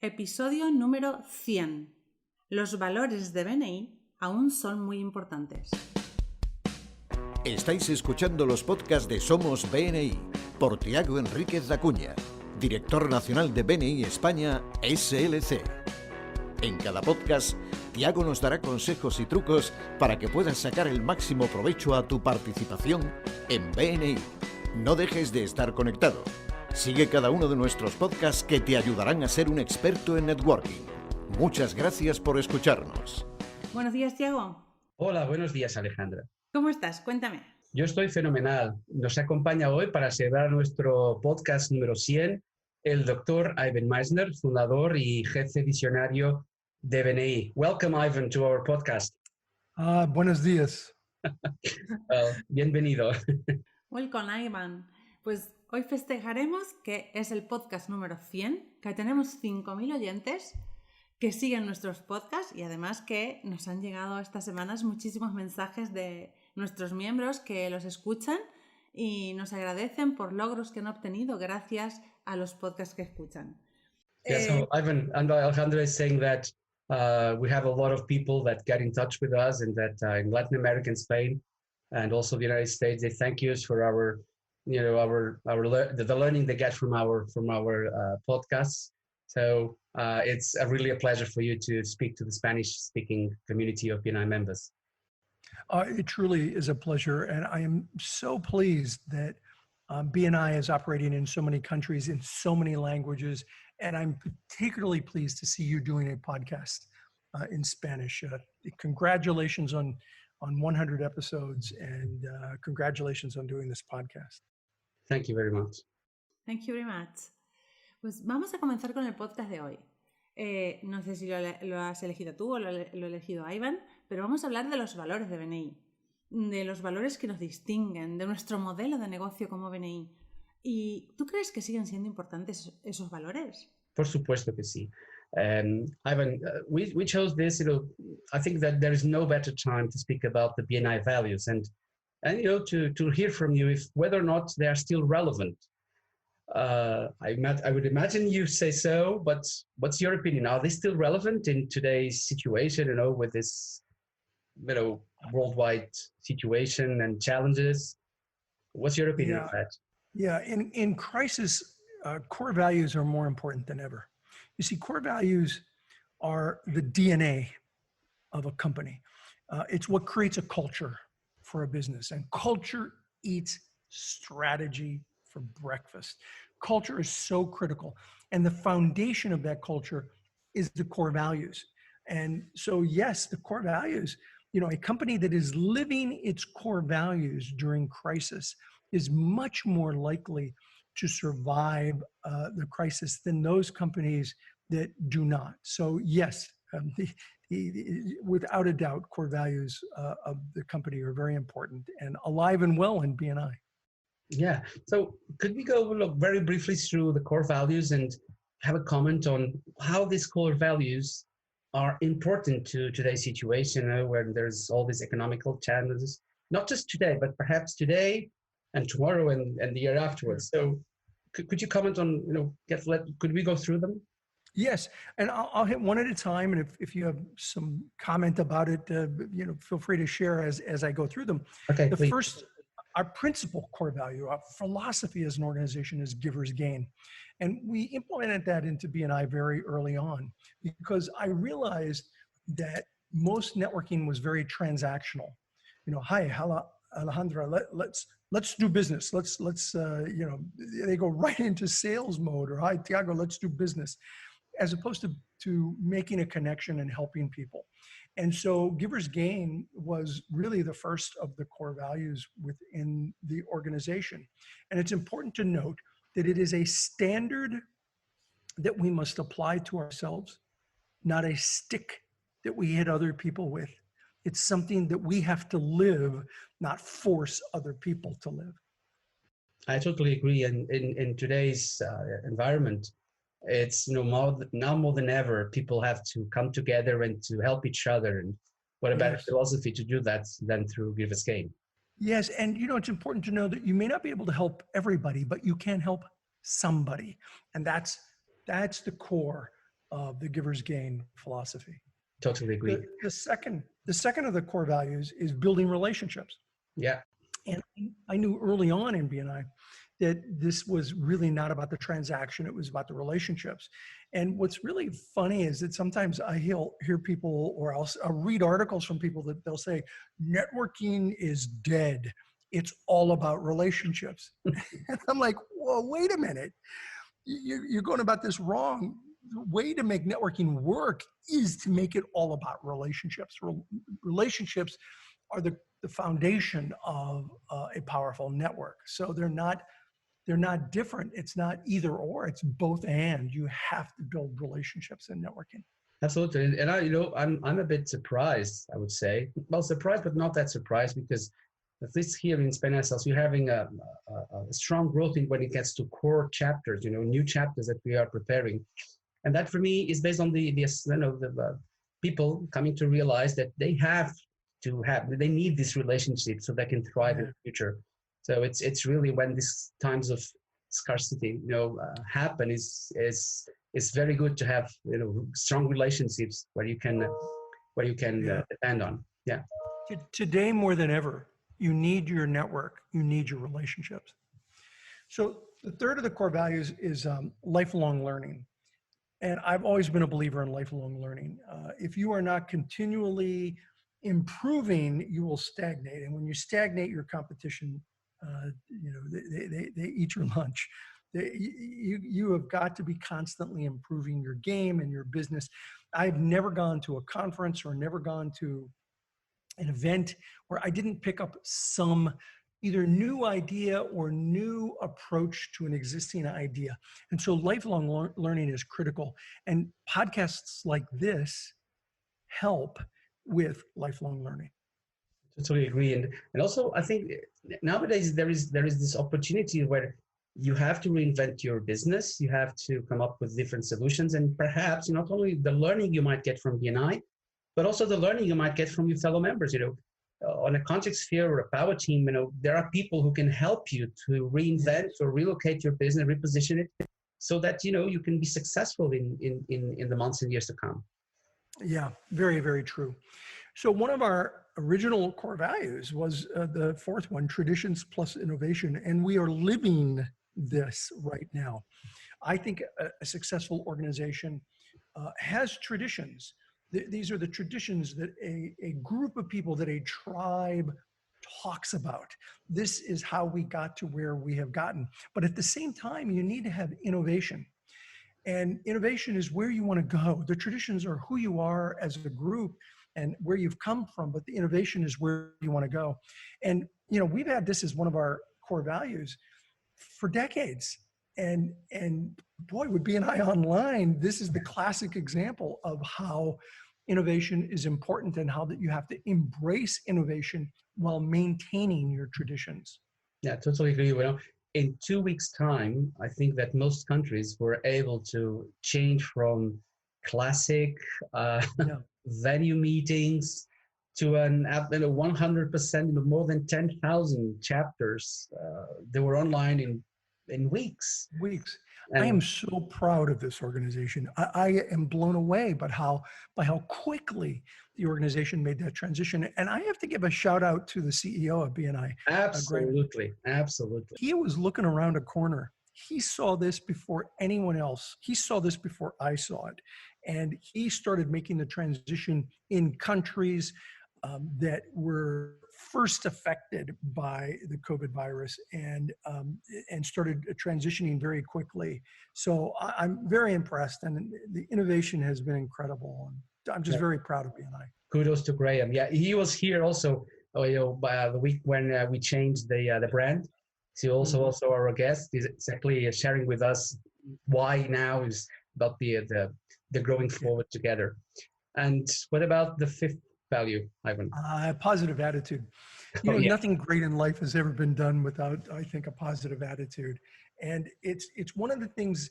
Episodio número 100. Los valores de BNI aún son muy importantes. Estáis escuchando los podcasts de Somos BNI por Tiago Enríquez Acuña, director nacional de BNI España SLC. En cada podcast, Tiago nos dará consejos y trucos para que puedas sacar el máximo provecho a tu participación en BNI. No dejes de estar conectado. Sigue cada uno de nuestros podcasts que te ayudarán a ser un experto en networking. Muchas gracias por escucharnos. Buenos días, Tiago. Hola, buenos días, Alejandra. ¿Cómo estás? Cuéntame. Yo estoy fenomenal. Nos acompaña hoy para celebrar nuestro podcast número 100 el Doctor Iván Misner, fundador y jefe visionario de BNI. Welcome, Ivan, to our podcast. Buenos días. Bienvenido. Welcome, Iván. Pues hoy festejaremos que es el podcast número 100, que tenemos 5.000 oyentes que siguen nuestros podcasts y además que nos han llegado estas semanas muchísimos mensajes de nuestros miembros que los escuchan y nos agradecen por logros que han obtenido gracias a los podcasts que escuchan. So Ivan and Alejandra is saying that we have a lot of people that get in touch with us and that in Latin America and Spain and also the United States, they thank us for our the learning they get from our podcasts. So it's really a pleasure for you to speak to the Spanish-speaking community of BNI members. It truly is a pleasure, and I am so pleased that BNI is operating in so many countries, in so many languages, and I'm particularly pleased to see you doing a podcast in Spanish. Congratulations on 100 episodes, and congratulations on doing this podcast. Thank you very much. Thank you very much. Pues vamos a comenzar con el podcast de hoy. No sé si lo has elegido tú o lo he elegido Iván, pero vamos a hablar de los valores de BNI, de los valores que nos distinguen, de nuestro modelo de negocio como BNI. ¿Y tú crees que siguen siendo importantes esos valores? Por supuesto que sí. Ivan, we chose this, I think that there is no better time to speak about the BNI values and to hear from you if whether or not they are still relevant. I would imagine you say so, but what's your opinion? Are they still relevant in today's situation, with this, worldwide situation and challenges? What's your opinion of that? Yeah, in crisis, core values are more important than ever. You see, core values are the DNA of a company. It's what creates a culture for a business, and culture eats strategy for breakfast. Culture is so critical, and the foundation of that culture is the core values. And so, yes, the core values, a company that is living its core values during crisis is much more likely to survive the crisis than those companies that do not. So, yes, without a doubt, core values of the company are very important and alive and well in BNI. Yeah. So could we go very briefly through the core values and have a comment on how these core values are important to today's situation where there's all these economical challenges, not just today, but perhaps today and tomorrow and the year afterwards. So could you comment on, could we go through them? Yes, and I'll hit one at a time, and if you have some comment about it, feel free to share as I go through them. Okay, the please. First, our principal core value, our philosophy as an organization is givers gain. And we implemented that into BNI very early on because I realized that most networking was very transactional. Hi, Alejandra, let's do business. Let's they go right into sales mode, or hi, Tiago, let's do business, as opposed to making a connection and helping people. And so givers gain was really the first of the core values within the organization. And it's important to note that it is a standard that we must apply to ourselves, not a stick that we hit other people with. It's something that we have to live, not force other people to live. I totally agree. And in today's environment, it's now more than ever, people have to come together and to help each other. And what a better philosophy to do that than through givers gain. Yes, and it's important to know that you may not be able to help everybody, but you can help somebody, and that's the core of the giver's gain philosophy. Totally agree. The second of the core values is building relationships. Yeah. And I knew early on in BNI that this was really not about the transaction, it was about the relationships. And what's really funny is that sometimes I hear people, or I'll read articles from people that they'll say, networking is dead. It's all about relationships. And I'm like, well, wait a minute. You're going about this wrong. The way to make networking work is to make it all about relationships. Relationships are the foundation of a powerful network. So they're not different. It's not either or, it's both and. You have to build relationships in networking. Absolutely. And I'm a bit surprised, I would say. Well, surprised, but not that surprised, because at least here in Spain ourselves, we're having a strong growth in when it gets to core chapters, new chapters that we are preparing. And that for me is based on the people coming to realize that they need this relationship so they can thrive in the future. So it's really when these times of scarcity, happen, is very good to have, strong relationships where you can depend on. Yeah. Today more than ever, you need your network, you need your relationships. So the third of the core values is lifelong learning. And I've always been a believer in lifelong learning. If you are not continually improving, you will stagnate. And when you stagnate, your competition, they eat your lunch. You have got to be constantly improving your game and your business. I've never gone to a conference or never gone to an event where I didn't pick up some either new idea or new approach to an existing idea. And so lifelong learning is critical. And podcasts like this help with lifelong learning. Totally agree. And also, I think nowadays there is this opportunity where you have to reinvent your business. You have to come up with different solutions. And perhaps not only the learning you might get from BNI, but also the learning you might get from your fellow members. On a contact sphere or a power team, there are people who can help you to reinvent or relocate your business, reposition it, so that you can be successful in the months and years to come. Yeah, very, very true. So one of our original core values was the fourth one, traditions plus innovation, and we are living this right now. I think a successful organization has traditions. These are the traditions that a group of people, that a tribe talks about. This is how we got to where we have gotten. But at the same time, you need to have innovation. And innovation is where you want to go. The traditions are who you are as a group and where you've come from, but the innovation is where you want to go. And, we've had this as one of our core values for decades. And boy, with BNI Online, this is the classic example of how innovation is important and how that you have to embrace innovation while maintaining your traditions. Yeah, totally agree. In 2 weeks' time, I think that most countries were able to change from classic venue meetings to 100%, more than 10,000 chapters. They were online in weeks. And I am so proud of this organization. I am blown away by how quickly the organization made that transition. And I have to give a shout out to the CEO of BNI. Absolutely. He was looking around a corner. He saw this before anyone else. He saw this before I saw it. And he started making the transition in countries that were first affected by the COVID virus and started transitioning very quickly. So I'm very impressed, and the innovation has been incredible. And I'm just very proud of BNI. Kudos to Graham. Yeah, he was here also by the week when we changed the brand. He also our guest. He's exactly sharing with us why now is about the growing forward together. And what about the fifth value, Ivan? Positive attitude. Nothing great in life has ever been done without, I think, a positive attitude. And it's one of the things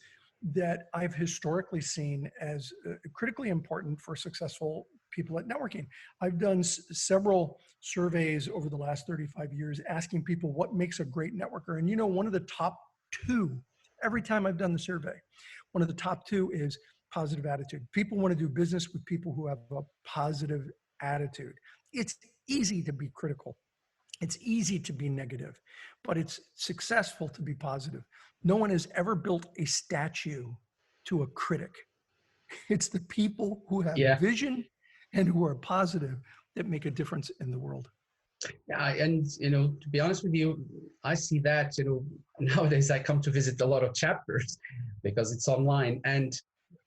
that I've historically seen as critically important for successful people at networking. I've done several surveys over the last 35 years asking people what makes a great networker. And one of the top two, every time I've done the survey, one of the top two is positive attitude. People want to do business with people who have a positive attitude. It's easy to be critical. It's easy to be negative, but it's successful to be positive. No one has ever built a statue to a critic. It's the people who have vision and who are positive that make a difference in the world. Yeah, and to be honest with you, I see that nowadays I come to visit a lot of chapters because it's online, and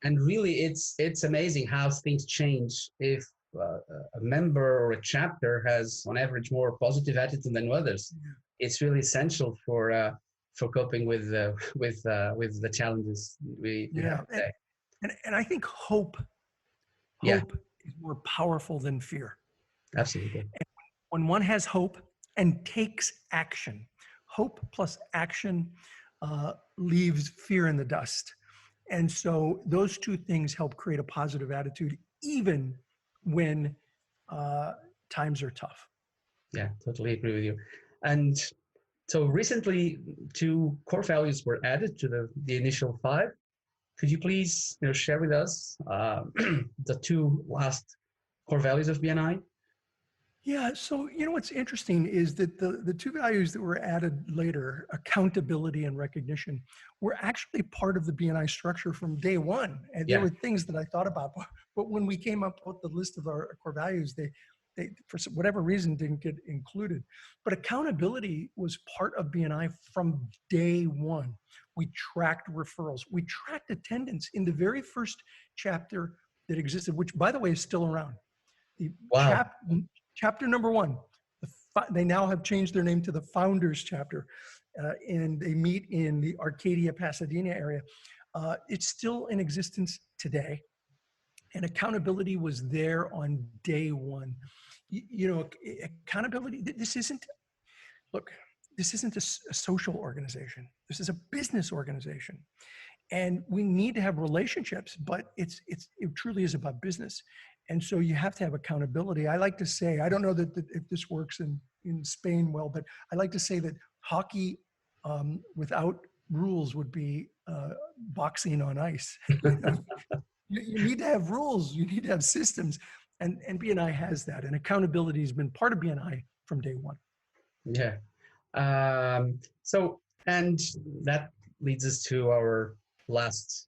really it's amazing how things change if a member or a chapter has on average more positive attitude than others. It's really essential for coping with the challenges we have today. And I think hope is more powerful than fear. Absolutely. And when one has hope and takes action, hope plus action leaves fear in the dust. And so those two things help create a positive attitude, even when times are tough. Yeah, totally agree with you. And so recently, 2 core values were added to the initial 5. Could you please share with us the 2 last core values of BNI? Yeah, so what's interesting is that the 2 values that were added later, accountability and recognition, were actually part of the BNI structure from day one. And there were things that I thought about, but when we came up with the list of our core values, they for whatever reason didn't get included. But accountability was part of BNI from day one. We tracked referrals. We tracked attendance in the very first chapter that existed, which by the way is still around. Chapter number 1, they now have changed their name to the Founders Chapter, and they meet in the Arcadia, Pasadena area. It's still in existence today, and accountability was there on day one. Accountability, this isn't a social organization. This is a business organization. And we need to have relationships, but it truly is about business. And so you have to have accountability. I like to say, I don't know that if this works in Spain well, but I like to say that hockey without rules would be boxing on ice. You need to have rules. You need to have systems. And BNI has that. And accountability has been part of BNI from day one. Yeah. So, and that leads us to our last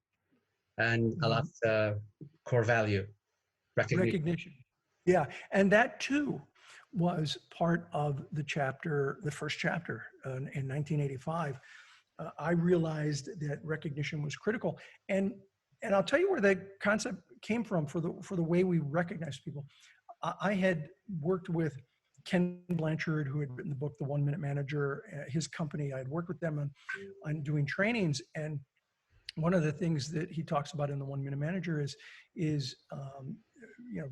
core value. Recognition. Yeah. And that too was part of the first chapter in 1985. I realized that recognition was critical. And I'll tell you where that concept came from for the way we recognize people. I had worked with Ken Blanchard, who had written the book, The 1 Minute Manager, his company. I had worked with them on doing trainings. And one of the things that he talks about in the 1 Minute Manager is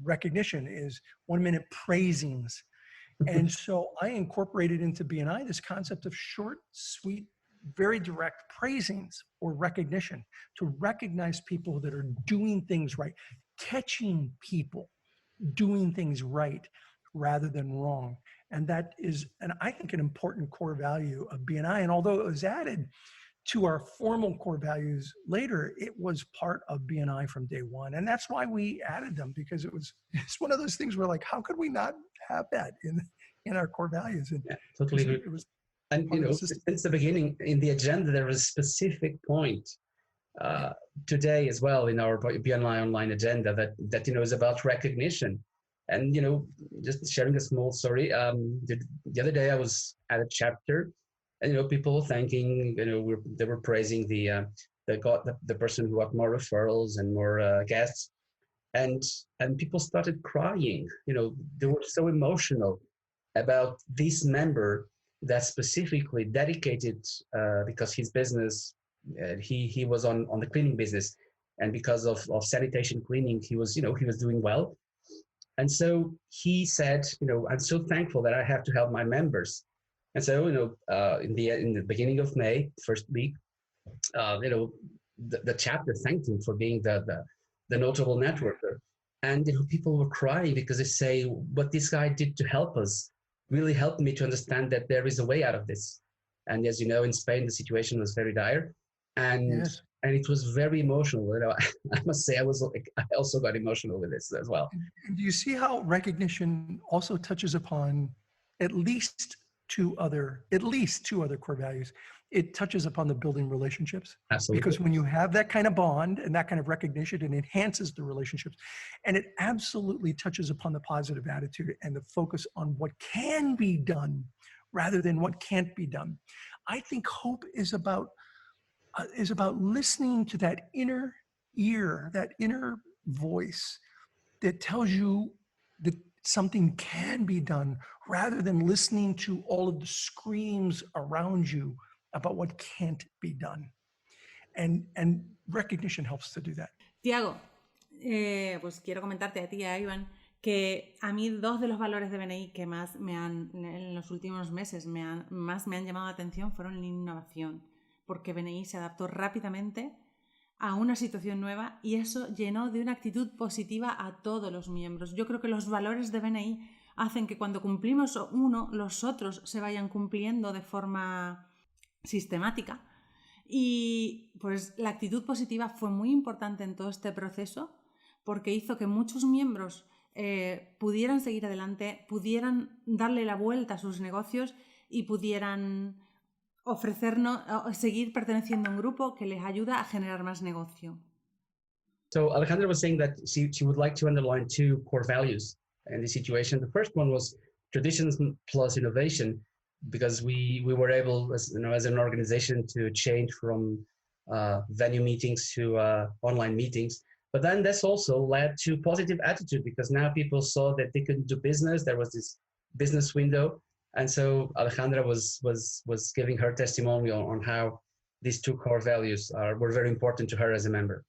recognition, is 1 minute praisings. And so I incorporated into BNI this concept of short, sweet, very direct praisings or recognition, to recognize people that are doing things right, catching people doing things right rather than wrong. And that is, and I think, an important core value of BNI. And although it was added to our formal core values later, it was part of BNI from day one. And that's why we added them, because it's one of those things where, like, how could we not have that in our core values? And totally agree. And since the beginning in the agenda, there was a specific point today as well in our BNI online agenda that is about recognition. And just sharing a small story. The other day I was at a chapter, and people were thanking. They were praising the person who got more referrals and more guests, and people started crying. They were so emotional about this member that specifically dedicated because his business, he was on the cleaning business, and because of sanitation cleaning, he was doing well. And so he said, I'm so thankful that I have to help my members. And so, in the beginning of May, first week, the chapter thanked him for being the notable networker. And people were crying because they say, what this guy did to help us really helped me to understand that there is a way out of this. And as you know, in Spain, the situation was very dire. And and it was very emotional. You know, I must say I also got emotional with this as well. Do you see how recognition also touches upon at least two other core values? It touches upon the building relationships. Absolutely. Because when you have that kind of bond and that kind of recognition, it enhances the relationships. And it absolutely touches upon the positive attitude and the focus on what can be done rather than what can't be done. I think hope is about listening to that inner ear, that inner voice that tells you that something can be done rather than listening to all of the screams around you about what can't be done. And recognition helps to do that. Tiago, pues quiero comentarte a ti, a Iván, que a mí 2 de los valores de BNI que más en los últimos meses más me han llamado la atención fueron la innovación, porque BNI se adaptó rápidamente a una situación nueva y eso llenó de una actitud positiva a todos los miembros. Yo creo que los valores de BNI hacen que cuando cumplimos uno, los otros se vayan cumpliendo de forma sistemática. Y pues la actitud positiva fue muy importante en todo este proceso porque hizo que muchos miembros pudieran seguir adelante, pudieran darle la vuelta a sus negocios y pudieran seguir perteneciendo a un grupo que les ayuda a generar más negocio. So Alejandra was saying that she would like to underline 2 core values in this situation. The first one was traditions plus innovation, because we were able, as an organization, to change from venue meetings to online meetings. But then this also led to positive attitude, because now people saw that they couldn't do business. There was this business window. And so Alejandra was giving her testimonial on how these 2 core values were very important to her as a member.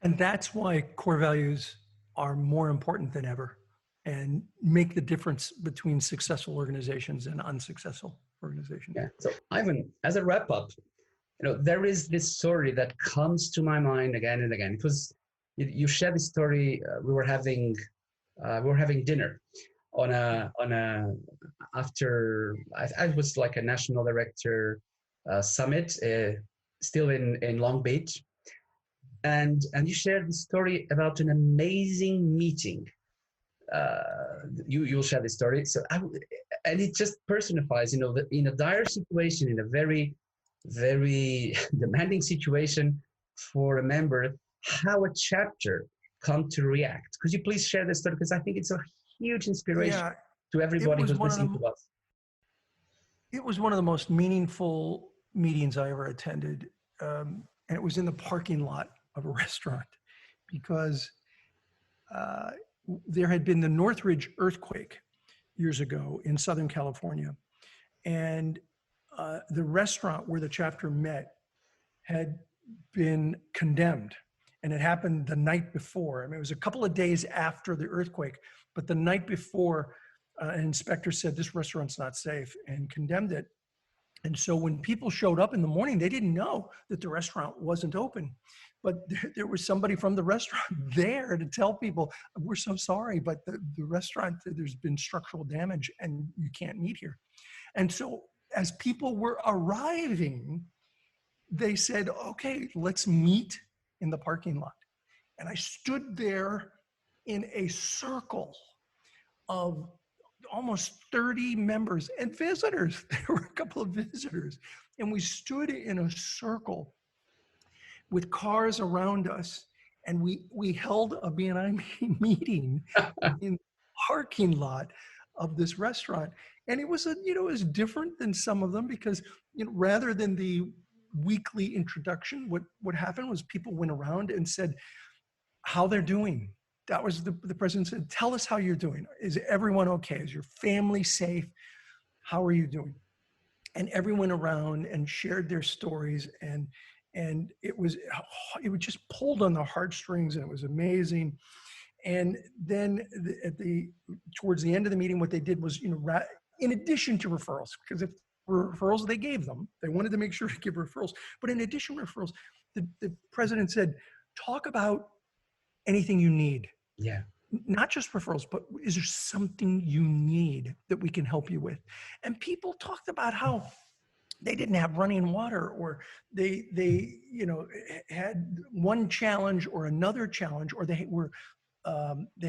And that's why core values are more important than ever and make the difference between successful organizations and unsuccessful organizations. Yeah. So Ivan, as a wrap up, there is this story that comes to my mind again and again. It was, you shared this story. We were having dinner after I was like a national director summit, still in Long Beach. And you shared the story about an amazing meeting. You'll share the story. So and it just personifies, that in a dire situation, in a very, very demanding situation for a member, how a chapter come to react. Could you please share this story? Because I think it's a huge inspiration to everybody who's listening to us. It was one of the most meaningful meetings I ever attended. And it was in the parking lot of a restaurant because there had been the Northridge earthquake years ago in Southern California. And the restaurant where the chapter met had been condemned. And it happened the night before. I mean, it was a couple of days after the earthquake, but the night before, an inspector said this restaurant's not safe and condemned it. And so when people showed up in the morning, they didn't know that the restaurant wasn't open. But there was somebody from the restaurant there to tell people, we're so sorry, but the restaurant, there's been structural damage and you can't meet here. And so as people were arriving, they said, okay, let's meet in the parking lot. And I stood there in a circle of almost 30 members and visitors. There were a couple of visitors. And we stood in a circle with cars around us. And we held a BNI meeting in the parking lot of this restaurant. And it was it was different than some of them because rather than the weekly introduction, what happened was people went around and said how they're doing. That was the president said, tell us how you're doing. Is everyone okay? Is your family safe? How are you doing? And everyone around and shared their stories and it just pulled on the heartstrings and it was amazing. And then towards the end of the meeting, what they did was, in addition to referrals, because if referrals they gave them, they wanted to make sure to give referrals. But in addition to referrals, the president said, talk about anything you need. Yeah. Not just referrals, but is there something you need that we can help you with? And people talked about how they didn't have running water, or they had one challenge or another challenge, or they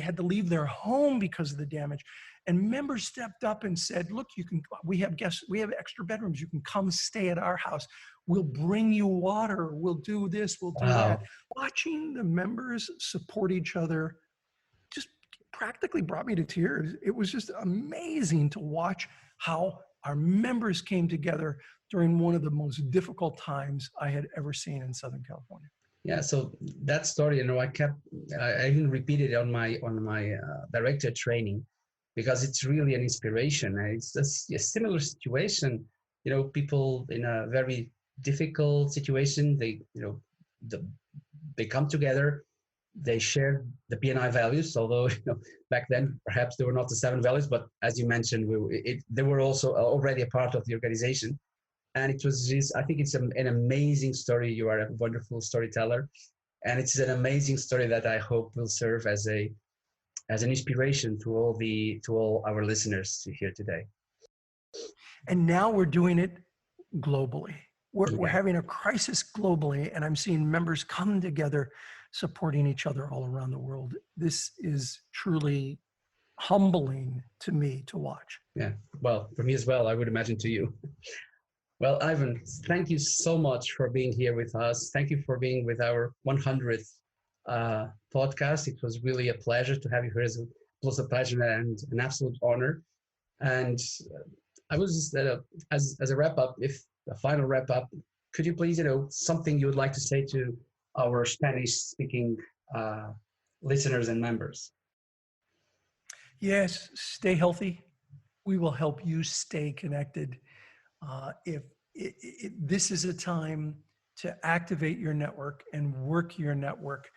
had to leave their home because of the damage. And members stepped up and said, look, we have extra bedrooms. You can come stay at our house. We'll bring you water. We'll do this. We'll do that. Watching the members support each other just practically brought me to tears. It was just amazing to watch how our members came together during one of the most difficult times I had ever seen in Southern California. Yeah, so that story, I even repeated it on my director training, because it's really an inspiration. And it's a similar situation, people in a very difficult situation, they come together, they share the BNI values, although back then perhaps they were not the 7 values, but as you mentioned, they were also already a part of the organization. And it was just, I think it's an amazing story. You are a wonderful storyteller, and it's an amazing story that I hope will serve as an inspiration to all our listeners here today. And now we're doing it globally. We're having a crisis globally, and I'm seeing members come together, supporting each other all around the world. This is truly humbling to me to watch. Yeah, well, for me as well, I would imagine to you. Well, Ivan, thank you so much for being here with us. Thank you for being with our 100th podcast. It was really a pleasure to have you here. It was a pleasure and an absolute honor. And I was just, as a wrap-up, a final wrap-up, could you please, something you would like to say to our Spanish-speaking listeners and members? Yes, stay healthy. We will help you stay connected. This is a time to activate your network and work your network.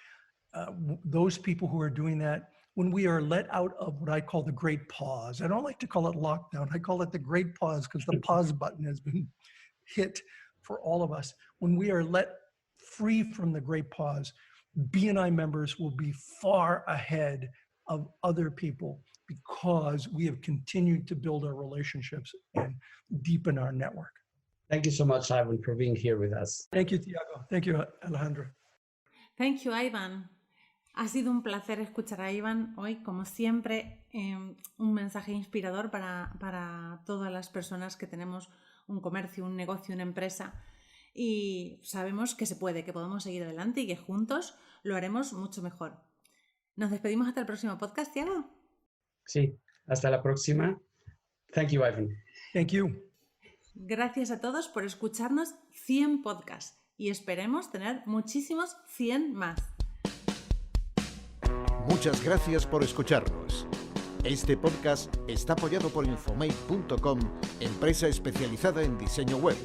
Those people who are doing that, when we are let out of what I call the great pause, I don't like to call it lockdown. I call it the great pause because the pause button has been hit for all of us. When we are let free from the great pause, BNI members will be far ahead of other people because we have continued to build our relationships and deepen our network. Thank you so much, Ivan, for being here with us. Thank you, Tiago. Thank you, Alejandra. Thank you, Ivan. Ha sido un placer escuchar a Iván hoy, como siempre, un mensaje inspirador para todas las personas que tenemos un comercio, un negocio, una empresa, y sabemos que se puede, que podemos seguir adelante y que juntos lo haremos mucho mejor. Nos despedimos hasta el próximo podcast, Tiago. Sí, hasta la próxima. Thank you, Ivan. Thank you. Gracias a todos por escucharnos 100 podcasts y esperemos tener muchísimos 100 más. Muchas gracias por escucharnos. Este podcast está apoyado por infomate.com, empresa especializada en diseño web,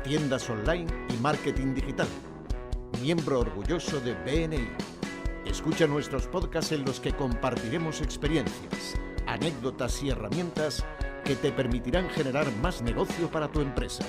tiendas online y marketing digital. Miembro orgulloso de BNI. Escucha nuestros podcasts en los que compartiremos experiencias, anécdotas y herramientas que te permitirán generar más negocio para tu empresa.